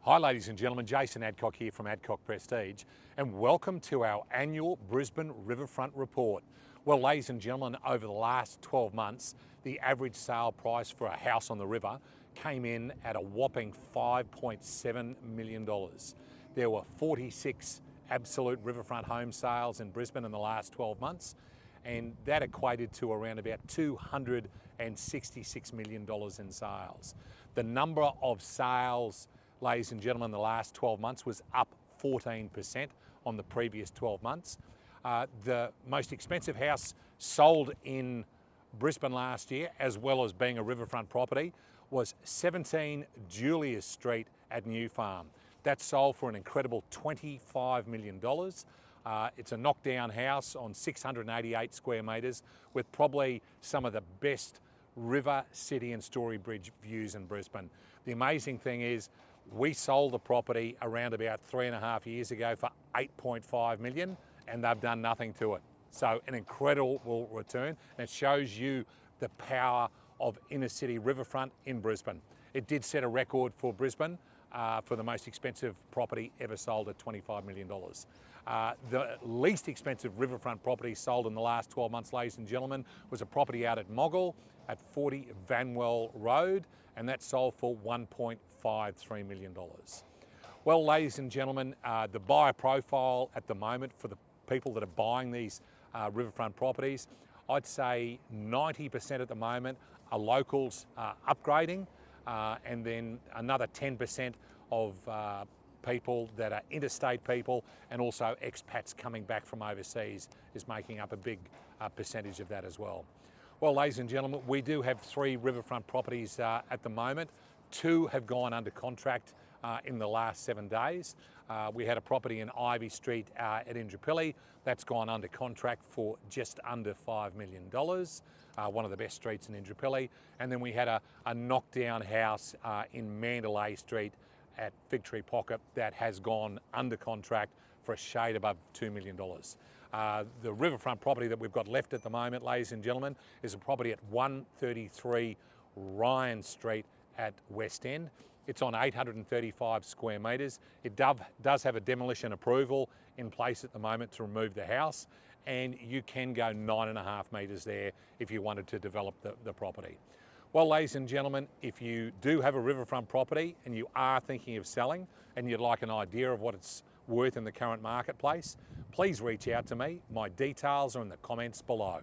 Hi ladies and gentlemen, Jason Adcock here from Adcock Prestige, and welcome to our annual Brisbane Riverfront report. Well ladies and gentlemen, over the last 12 months, the average sale price for a house on the river came in at a whopping $5.7 million. There were 46 absolute riverfront home sales in Brisbane in the last 12 months, and that equated to around about $266 million in sales. The number of sales, ladies and gentlemen, in the last 12 months was up 14% on the previous 12 months. The most expensive house sold in Brisbane last year, as well as being a riverfront property, was 17 Julius Street at New Farm. That sold for an incredible $25 million. It's a knockdown house on 688 square metres with probably some of the best river, city and Story Bridge views in Brisbane. The amazing thing is we sold the property around about 3.5 years ago for $8.5 million and they've done nothing to it. So an incredible return, and it shows you the power of inner city riverfront in Brisbane. It did set a record for Brisbane for the most expensive property ever sold at $25 million. The least expensive riverfront property sold in the last 12 months, ladies and gentlemen, was a property out at Moggill at 40 Vanwell Road, and that sold for $1.53 million. Well, ladies and gentlemen, the buyer profile at the moment for the people that are buying these riverfront properties, I'd say 90% at the moment are locals upgrading, and then another 10% of people that are interstate people and also expats coming back from overseas is making up a big percentage of that as well. Well, ladies and gentlemen, we do have 3 riverfront properties at the moment. 2 have gone under contract in the last 7 days. We had a property in Ivy Street at Indooroopilly that's gone under contract for just under $5 million. One of the best streets in Indooroopilly. And then we had a knockdown house in Mandalay Street at Fig Tree Pocket that has gone under contract for a shade above $2 million. The riverfront property that we've got left at the moment, ladies and gentlemen, is a property at 133 Ryan Street at West End. It's on 835 square metres. It does have a demolition approval in place at the moment to remove the house, and you can go 9.5 metres there if you wanted to develop the property. Well, ladies and gentlemen, if you do have a riverfront property and you are thinking of selling and you'd like an idea of what it's worth in the current marketplace, please reach out to me. My details are in the comments below.